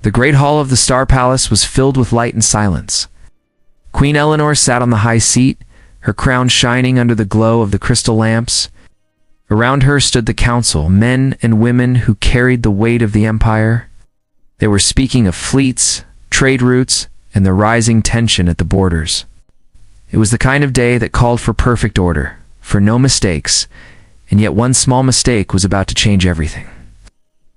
The great hall of the Star Palace was filled with light and silence. Queen Eleanor sat on the high seat, her crown shining under the glow of the crystal lamps. Around her stood the council, men and women who carried the weight of the empire. They were speaking of fleets, trade routes, and the rising tension at the borders. It was the kind of day that called for perfect order, for no mistakes, and yet one small mistake was about to change everything.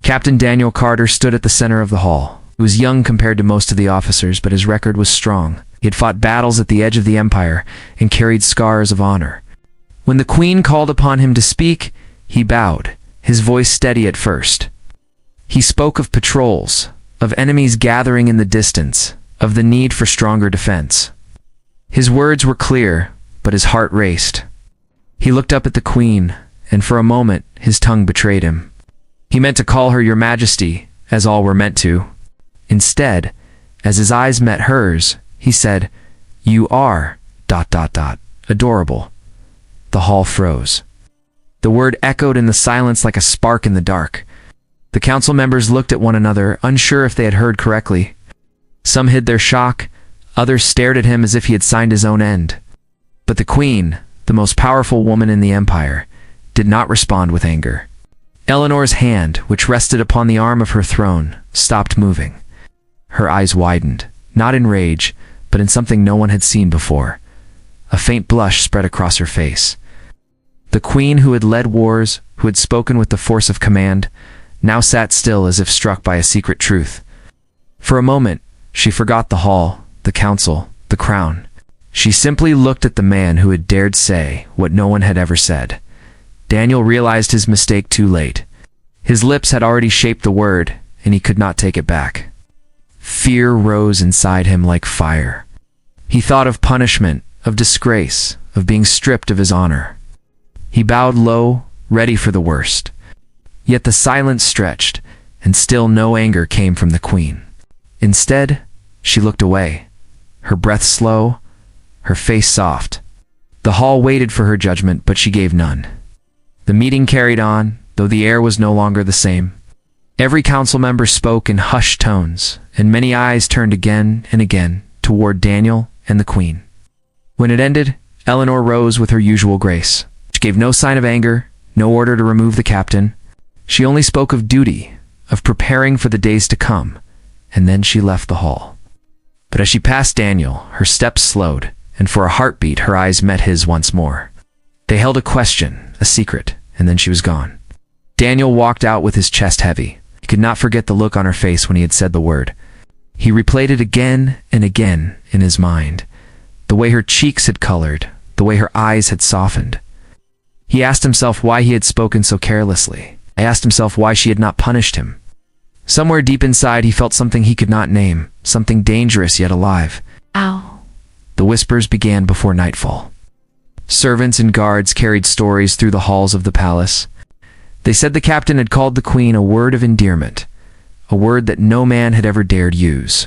Captain Daniel Carter stood at the center of the hall. He was young compared to most of the officers, but his record was strong. He had fought battles at the edge of the empire and carried scars of honor. When the Queen called upon him to speak, he bowed, his voice steady at first. He spoke of patrols, of enemies gathering in the distance, of the need for stronger defense. His words were clear, but his heart raced. He looked up at the Queen, and for a moment his tongue betrayed him. He meant to call her Your Majesty, as all were meant to. Instead, as his eyes met hers, he said, "You are ... adorable." The hall froze. The word echoed in the silence like a spark in the dark. The council members looked at one another, unsure if they had heard correctly. Some hid their shock, others stared at him as if he had signed his own end. But the Queen, the most powerful woman in the empire, did not respond with anger. Eleanor's hand, which rested upon the arm of her throne, stopped moving. Her eyes widened, not in rage, but in something no one had seen before. A faint blush spread across her face. The Queen, who had led wars, who had spoken with the force of command, now sat still as if struck by a secret truth. For a moment, she forgot the hall, the council, the crown. She simply looked at the man who had dared say what no one had ever said. Daniel realized his mistake too late. His lips had already shaped the word, and he could not take it back. Fear rose inside him like fire. He thought of punishment, of disgrace, of being stripped of his honor. He bowed low, ready for the worst. Yet the silence stretched, and still no anger came from the Queen. Instead, she looked away, her breath slow, her face soft. The hall waited for her judgment, but she gave none. The meeting carried on, though the air was no longer the same. Every council member spoke in hushed tones, and many eyes turned again and again toward Daniel and the Queen. When it ended, Eleanor rose with her usual grace. She gave no sign of anger, no order to remove the captain. She only spoke of duty, of preparing for the days to come, and then she left the hall. But as she passed Daniel, her steps slowed, and for a heartbeat her eyes met his once more. They held a question, a secret, and then she was gone. Daniel walked out with his chest heavy. He could not forget the look on her face when he had said the word. He replayed it again and again in his mind. The way her cheeks had colored, the way her eyes had softened. He asked himself why he had spoken so carelessly. He asked himself why she had not punished him. Somewhere deep inside he felt something he could not name, something dangerous yet alive. Ow. The whispers began before nightfall. Servants and guards carried stories through the halls of the palace. They said the captain had called the Queen a word of endearment, a word that no man had ever dared use.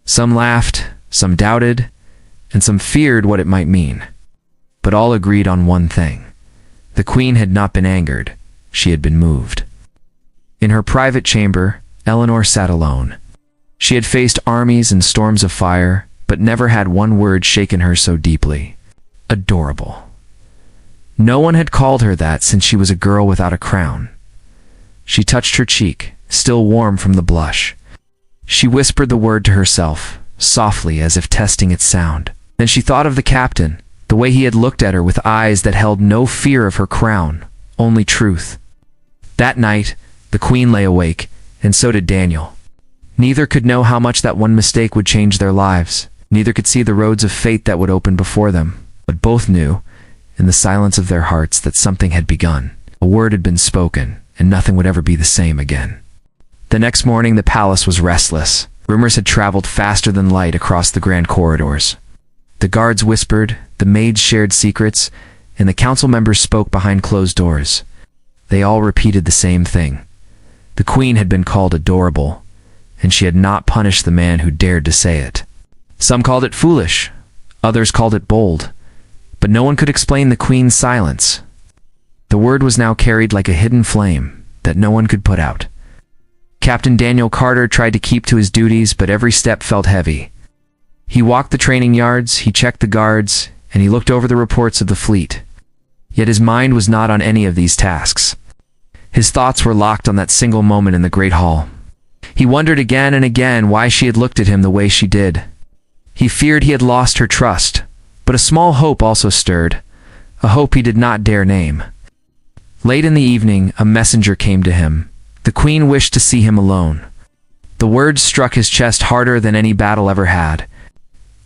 Some laughed, some doubted, and some feared what it might mean. But all agreed on one thing. The Queen had not been angered, she had been moved. In her private chamber, Eleanor sat alone. She had faced armies and storms of fire, but never had one word shaken her so deeply. Adorable. No one had called her that since she was a girl without a crown. She touched her cheek, still warm from the blush. She whispered the word to herself, softly as if testing its sound. Then she thought of the captain, the way he had looked at her with eyes that held no fear of her crown, only truth. That night, the Queen lay awake, and so did Daniel. Neither could know how much that one mistake would change their lives. Neither could see the roads of fate that would open before them. But both knew, in the silence of their hearts, that something had begun. A word had been spoken, and nothing would ever be the same again. The next morning the palace was restless. Rumors had traveled faster than light across the grand corridors. The guards whispered, the maids shared secrets, and the council members spoke behind closed doors. They all repeated the same thing. The Queen had been called adorable, and she had not punished the man who dared to say it. Some called it foolish, others called it bold, but no one could explain the Queen's silence. The word was now carried like a hidden flame that no one could put out. Captain Daniel Carter tried to keep to his duties, but every step felt heavy. He walked the training yards, he checked the guards, and he looked over the reports of the fleet. Yet his mind was not on any of these tasks. His thoughts were locked on that single moment in the Great Hall. He wondered again and again why she had looked at him the way she did. He feared he had lost her trust, but a small hope also stirred, a hope he did not dare name. Late in the evening, a messenger came to him. The Queen wished to see him alone. The words struck his chest harder than any battle ever had.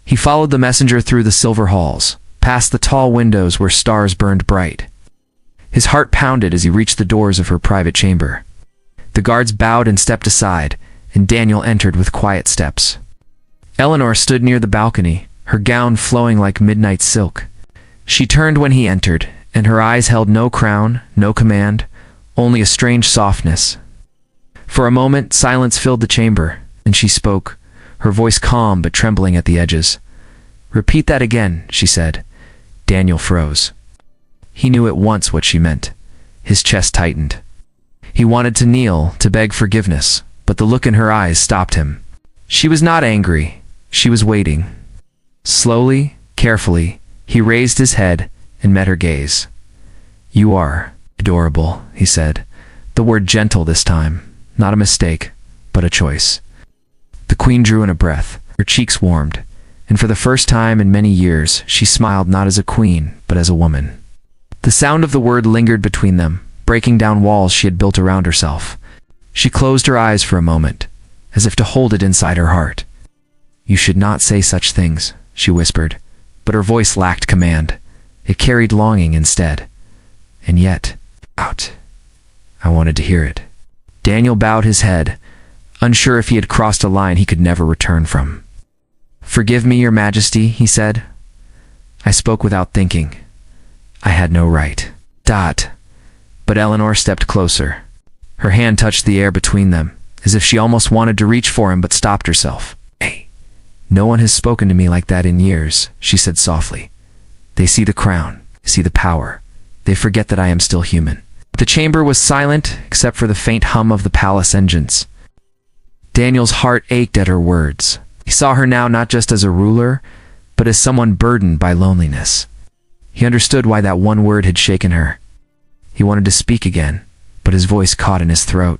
He followed the messenger through the silver halls, past the tall windows where stars burned bright. His heart pounded as he reached the doors of her private chamber. The guards bowed and stepped aside, and Daniel entered with quiet steps. Eleanor stood near the balcony, her gown flowing like midnight silk. She turned when he entered, and her eyes held no crown, no command, only a strange softness. For a moment, silence filled the chamber, and she spoke, her voice calm but trembling at the edges. "Repeat that again," she said. Daniel froze. He knew at once what she meant. His chest tightened. He wanted to kneel, to beg forgiveness, but the look in her eyes stopped him. She was not angry. She was waiting. Slowly, carefully, he raised his head and met her gaze. "You are adorable," he said, the word gentle this time, not a mistake, but a choice. The Queen drew in a breath. Her cheeks warmed, and for the first time in many years, she smiled not as a queen, but as a woman. The sound of the word lingered between them, breaking down walls she had built around herself. She closed her eyes for a moment, as if to hold it inside her heart. "You should not say such things," she whispered, but her voice lacked command. It carried longing instead. And yet, out. I wanted to hear it. Daniel bowed his head, unsure if he had crossed a line he could never return from. "Forgive me, Your Majesty," he said. "I spoke without thinking. I had no right." But Eleanor stepped closer. Her hand touched the air between them, as if she almost wanted to reach for him but stopped herself. "Hey, no one has spoken to me like that in years," she said softly. "They see the crown, see the power. They forget that I am still human." The chamber was silent, except for the faint hum of the palace engines. Daniel's heart ached at her words. He saw her now not just as a ruler, but as someone burdened by loneliness. He understood why that one word had shaken her. He wanted to speak again, but his voice caught in his throat.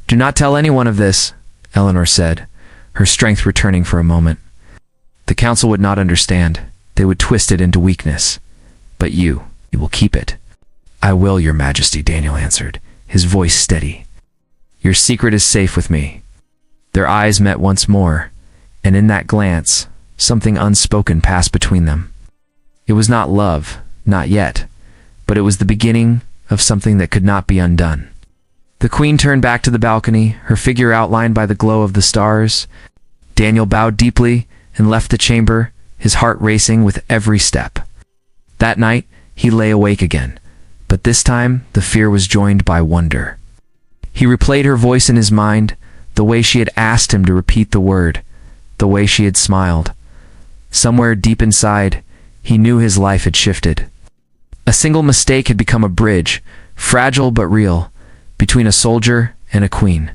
"Do not tell anyone of this," Eleanor said, her strength returning for a moment. "The council would not understand. They would twist it into weakness. But you will keep it." "I will, Your Majesty," Daniel answered, his voice steady. "Your secret is safe with me." Their eyes met once more, and in that glance, something unspoken passed between them. It was not love, not yet, but it was the beginning of something that could not be undone. The Queen turned back to the balcony, her figure outlined by the glow of the stars. Daniel bowed deeply and left the chamber, his heart racing with every step. That night, he lay awake again, but this time the fear was joined by wonder. He replayed her voice in his mind, the way she had asked him to repeat the word, the way she had smiled. Somewhere deep inside, he knew his life had shifted. A single mistake had become a bridge, fragile but real, between a soldier and a queen.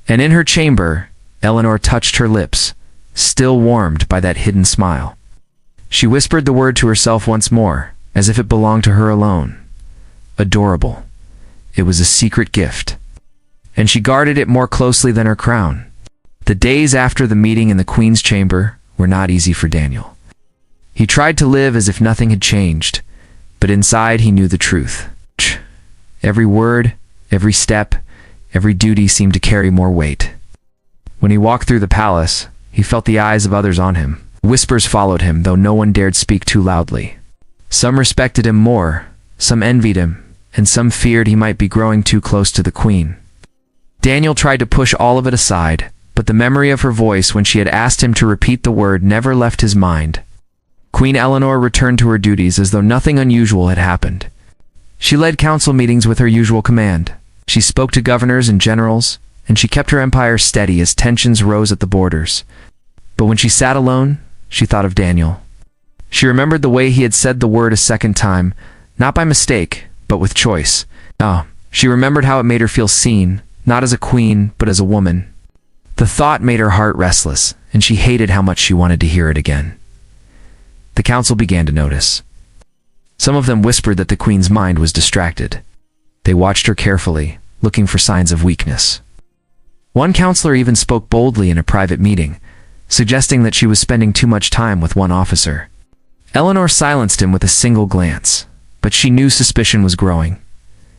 And in her chamber, Eleanor touched her lips, still warmed by that hidden smile. She whispered the word to herself once more, as if it belonged to her alone. Adorable. It was a secret gift. And she guarded it more closely than her crown. The days after the meeting in the Queen's chamber were not easy for Daniel. He tried to live as if nothing had changed, but inside he knew the truth. Every word, every step, every duty seemed to carry more weight. When he walked through the palace, he felt the eyes of others on him. Whispers followed him, though no one dared speak too loudly. Some respected him more, some envied him, and some feared he might be growing too close to the Queen. Daniel tried to push all of it aside, but the memory of her voice when she had asked him to repeat the word never left his mind. Queen Eleanor returned to her duties as though nothing unusual had happened. She led council meetings with her usual command. She spoke to governors and generals, and she kept her empire steady as tensions rose at the borders. But when she sat alone, she thought of Daniel. She remembered the way he had said the word a second time, not by mistake, but with choice. She remembered how it made her feel seen, not as a queen, but as a woman. The thought made her heart restless, and she hated how much she wanted to hear it again. The council began to notice. Some of them whispered that the queen's mind was distracted. They watched her carefully, looking for signs of weakness. One counselor even spoke boldly in a private meeting, suggesting that she was spending too much time with one officer. Eleanor silenced him with a single glance, but she knew suspicion was growing.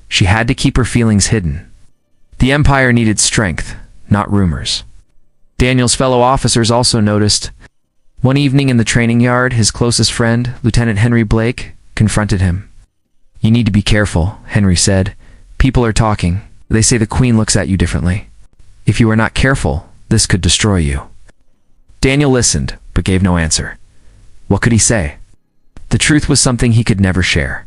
She had to keep her feelings hidden. The Empire needed strength, not rumors. Daniel's fellow officers also noticed. One evening in the training yard, his closest friend, Lieutenant Henry Blake, confronted him. "You need to be careful," Henry said. "People are talking. They say the Queen looks at you differently. If you are not careful, this could destroy you." Daniel listened, but gave no answer. What could he say? The truth was something he could never share.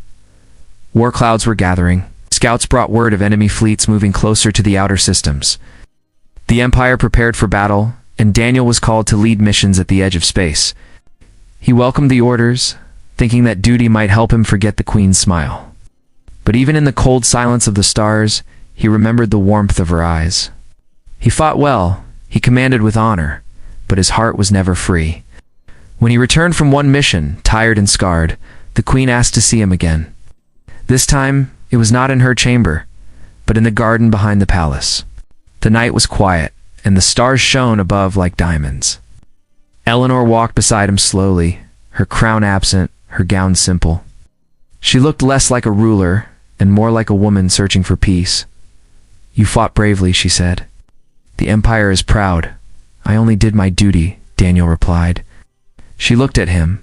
War clouds were gathering. Scouts brought word of enemy fleets moving closer to the outer systems. The Empire prepared for battle, and Daniel was called to lead missions at the edge of space. He welcomed the orders, thinking that duty might help him forget the Queen's smile. But even in the cold silence of the stars, he remembered the warmth of her eyes. He fought well, he commanded with honor, but his heart was never free. When he returned from one mission, tired and scarred, the Queen asked to see him again. This time, it was not in her chamber, but in the garden behind the palace. The night was quiet, and the stars shone above like diamonds. Eleanor walked beside him slowly, her crown absent, her gown simple. She looked less like a ruler, and more like a woman searching for peace. "You fought bravely," she said. "The Empire is proud. I only did my duty," Daniel replied. She looked at him,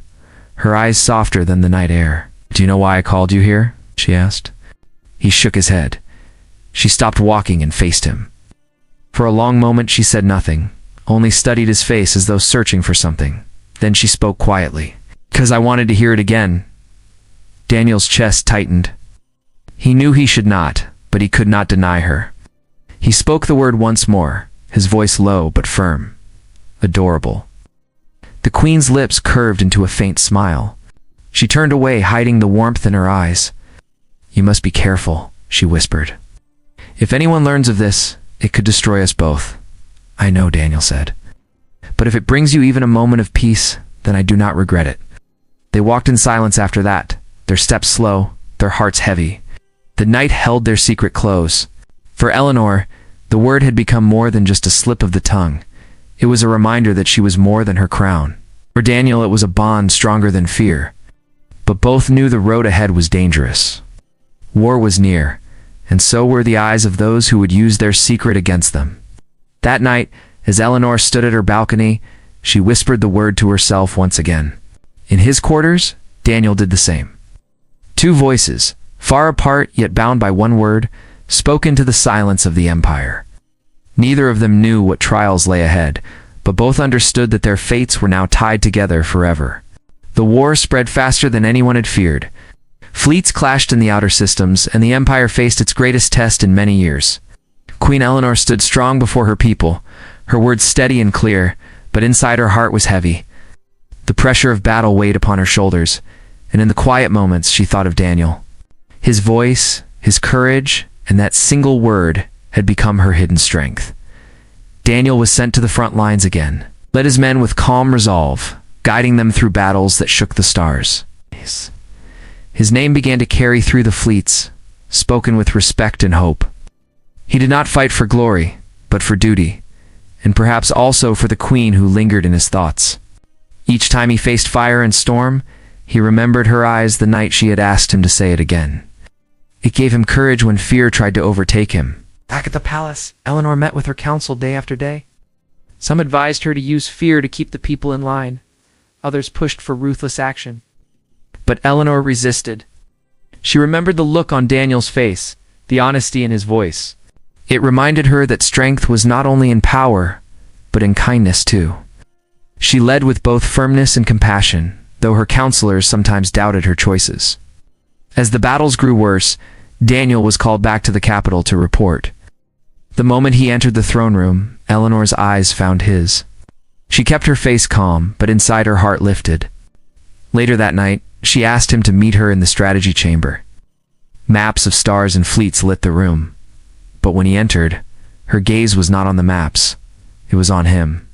her eyes softer than the night air. "Do you know why I called you here?" she asked. He shook his head. She stopped walking and faced him. For a long moment she said nothing, only studied his face as though searching for something. Then she spoke quietly. "'Cause I wanted to hear it again." Daniel's chest tightened. He knew he should not, but he could not deny her. He spoke the word once more, his voice low but firm. "Adorable." The Queen's lips curved into a faint smile. She turned away, hiding the warmth in her eyes. "You must be careful," she whispered. "If anyone learns of this, it could destroy us both." "I know," Daniel said. "But if it brings you even a moment of peace, then I do not regret it." They walked in silence after that, their steps slow, their hearts heavy. The night held their secret close. For Eleanor, the word had become more than just a slip of the tongue. It was a reminder that she was more than her crown. For Daniel, it was a bond stronger than fear. But both knew the road ahead was dangerous. War was near, and so were the eyes of those who would use their secret against them. That night, as Eleanor stood at her balcony, she whispered the word to herself once again. In his quarters, Daniel did the same. Two voices, far apart yet bound by one word, spoke into the silence of the Empire. Neither of them knew what trials lay ahead, but both understood that their fates were now tied together forever. The war spread faster than anyone had feared. Fleets clashed in the outer systems, and the Empire faced its greatest test in many years. Queen Eleanor stood strong before her people, her words steady and clear, but inside her heart was heavy. The pressure of battle weighed upon her shoulders, and in the quiet moments she thought of Daniel. His voice, his courage, and that single word had become her hidden strength. Daniel was sent to the front lines again, led his men with calm resolve, guiding them through battles that shook the stars. His name began to carry through the fleets, spoken with respect and hope. He did not fight for glory, but for duty, and perhaps also for the Queen who lingered in his thoughts. Each time he faced fire and storm, he remembered her eyes the night she had asked him to say it again. It gave him courage when fear tried to overtake him. Back at the palace, Eleanor met with her council day after day. Some advised her to use fear to keep the people in line. Others pushed for ruthless action. But Eleanor resisted. She remembered the look on Daniel's face, the honesty in his voice. It reminded her that strength was not only in power, but in kindness too. She led with both firmness and compassion, though her counselors sometimes doubted her choices. As the battles grew worse, Daniel was called back to the capital to report. The moment he entered the throne room, Eleanor's eyes found his. She kept her face calm, but inside her heart lifted. Later that night, she asked him to meet her in the strategy chamber. Maps of stars and fleets lit the room. But when he entered, Her gaze was not on the maps. It was on him.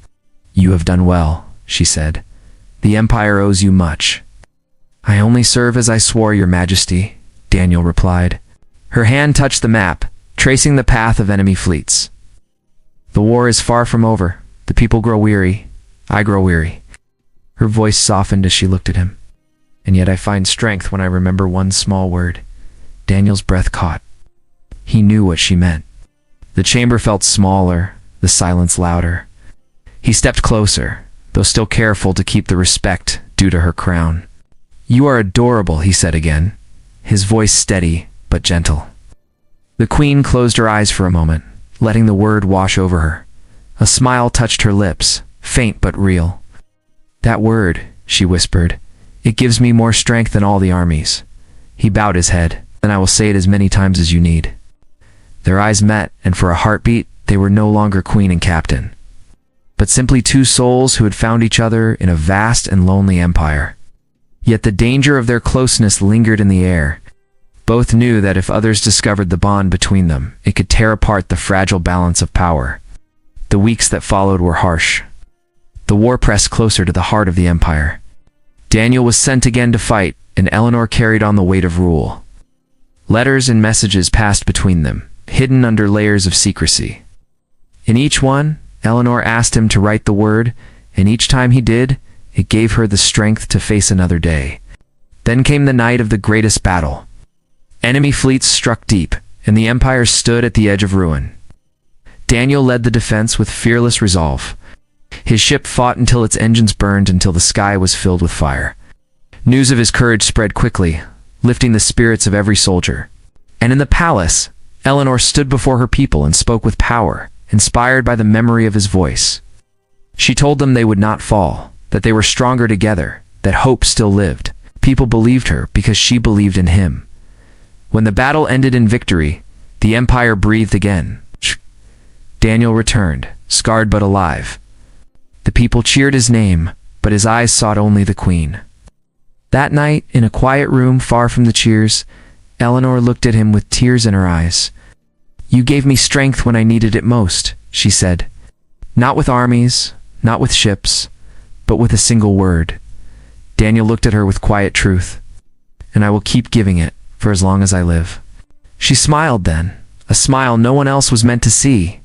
"You have done well," she said. "The Empire owes you much." "I only serve as I swore, Your Majesty," Daniel replied. Her hand touched the map, tracing the path of enemy fleets. "The war is far from over. The people grow weary. I grow weary." Her voice softened as she looked at him. "And yet I find strength when I remember one small word." Daniel's breath caught. He knew what she meant. The chamber felt smaller, the silence louder. He stepped closer, though still careful to keep the respect due to her crown. "You are adorable," he said again, his voice steady but gentle. The queen closed her eyes for a moment, letting the word wash over her. A smile touched her lips, faint but real. "That word," she whispered, "it gives me more strength than all the armies." He bowed his head. "Then I will say it as many times as you need." Their eyes met, and for a heartbeat, they were no longer queen and captain, but simply two souls who had found each other in a vast and lonely empire. Yet the danger of their closeness lingered in the air. Both knew that if others discovered the bond between them, it could tear apart the fragile balance of power. The weeks that followed were harsh. The war pressed closer to the heart of the empire. Daniel was sent again to fight, and Eleanor carried on the weight of rule. Letters and messages passed between them, hidden under layers of secrecy. In each one, Eleanor asked him to write the word, and each time he did, it gave her the strength to face another day. Then came the night of the greatest battle. Enemy fleets struck deep, and the empire stood at the edge of ruin. Daniel led the defense with fearless resolve. His ship fought until its engines burned, until the sky was filled with fire. News of his courage spread quickly, lifting the spirits of every soldier. And in the palace, Eleanor stood before her people and spoke with power, inspired by the memory of his voice. She told them they would not fall, that they were stronger together, that hope still lived. People believed her because she believed in him. When the battle ended in victory, the empire breathed again. Daniel returned, scarred but alive. The people cheered his name, but his eyes sought only the queen. That night, in a quiet room far from the cheers, Eleanor looked at him with tears in her eyes. "You gave me strength when I needed it most," she said. "Not with armies, not with ships, but with a single word." Daniel looked at her with quiet truth. "And I will keep giving it, for as long as I live." She smiled then, a smile no one else was meant to see.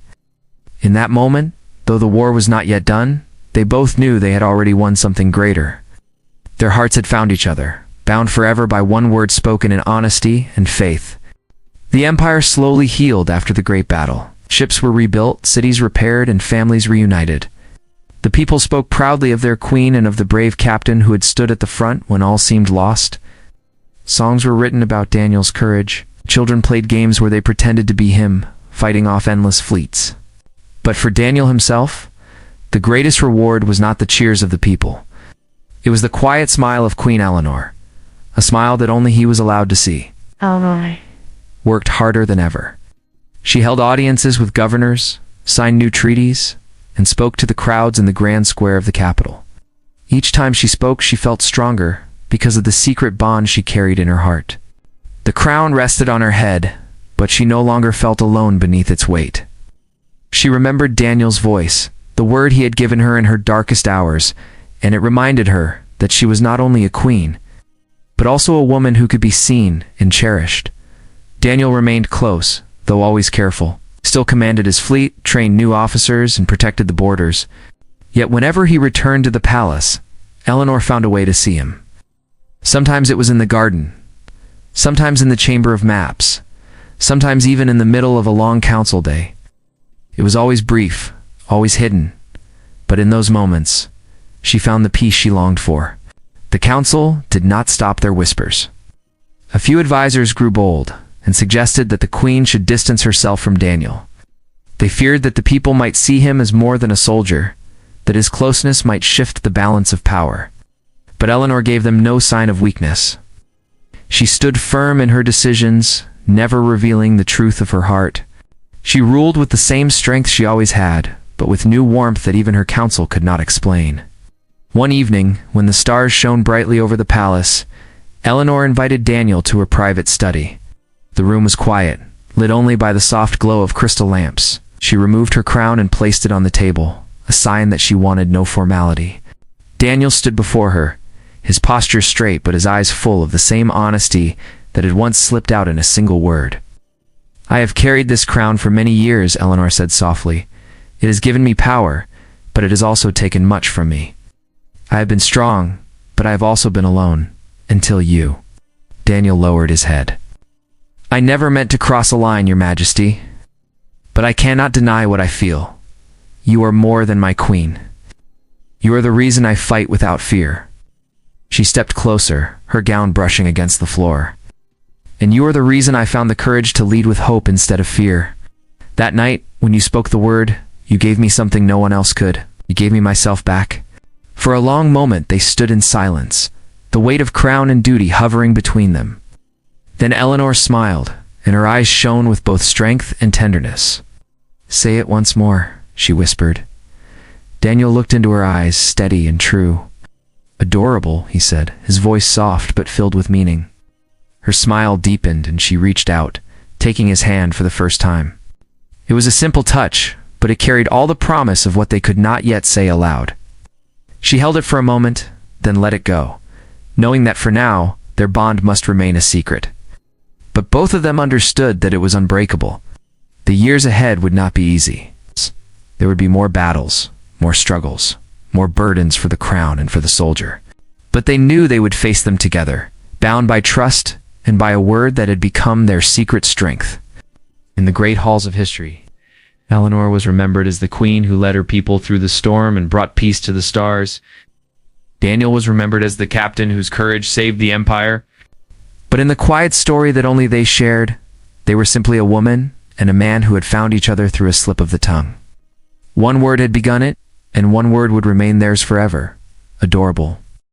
In that moment, though the war was not yet done, they both knew they had already won something greater. Their hearts had found each other, bound forever by one word spoken in honesty and faith. The empire slowly healed after the great battle. Ships were rebuilt, cities repaired, and families reunited. The people spoke proudly of their queen and of the brave captain who had stood at the front when all seemed lost. Songs were written about Daniel's courage. Children played games where they pretended to be him, fighting off endless fleets. But for Daniel himself, the greatest reward was not the cheers of the people. It was the quiet smile of Queen Eleanor, a smile that only he was allowed to see. Eleanor Worked harder than ever. She held audiences with governors, signed new treaties, and spoke to the crowds in the grand square of the capital. Each time she spoke, she felt stronger because of the secret bond she carried in her heart. The crown rested on her head, but she no longer felt alone beneath its weight. She remembered Daniel's voice, the word he had given her in her darkest hours, and it reminded her that she was not only a queen, but also a woman who could be seen and cherished. Daniel remained close, though always careful, still commanded his fleet, trained new officers, and protected the borders. Yet whenever he returned to the palace, Eleanor found a way to see him. Sometimes it was in the garden, sometimes in the chamber of maps, sometimes even in the middle of a long council day. It was always brief, always hidden, but in those moments, she found the peace she longed for. The council did not stop their whispers. A few advisors grew bold and suggested that the queen should distance herself from Daniel. They feared that the people might see him as more than a soldier, that his closeness might shift the balance of power. But Eleanor gave them no sign of weakness. She stood firm in her decisions, never revealing the truth of her heart. She ruled with the same strength she always had, but with new warmth that even her council could not explain. One evening, when the stars shone brightly over the palace, Eleanor invited Daniel to her private study. The room was quiet, lit only by the soft glow of crystal lamps. She removed her crown and placed it on the table, a sign that she wanted no formality. Daniel stood before her, his posture straight but his eyes full of the same honesty that had once slipped out in a single word. "I have carried this crown for many years," Eleanor said softly. "It has given me power, but it has also taken much from me. I have been strong, but I have also been alone, until you." Daniel lowered his head. "I never meant to cross a line, Your Majesty. But I cannot deny what I feel. You are more than my queen. You are the reason I fight without fear." She stepped closer, her gown brushing against the floor. "And you are the reason I found the courage to lead with hope instead of fear. That night, when you spoke the word, you gave me something no one else could. You gave me myself back." For a long moment they stood in silence, the weight of crown and duty hovering between them. Then Eleanor smiled, and her eyes shone with both strength and tenderness. "Say it once more," she whispered. Daniel looked into her eyes, steady and true. "Adorable," he said, his voice soft but filled with meaning. Her smile deepened and she reached out, taking his hand for the first time. It was a simple touch, but it carried all the promise of what they could not yet say aloud. She held it for a moment, then let it go, knowing that for now, their bond must remain a secret. But both of them understood that it was unbreakable. The years ahead would not be easy. There would be more battles, more struggles, more burdens for the crown and for the soldier. But they knew they would face them together, bound by trust and by a word that had become their secret strength. In the great halls of history, Eleanor was remembered as the queen who led her people through the storm and brought peace to the stars. Daniel was remembered as the captain whose courage saved the empire. But in the quiet story that only they shared, they were simply a woman and a man who had found each other through a slip of the tongue. One word had begun it, and one word would remain theirs forever: adorable.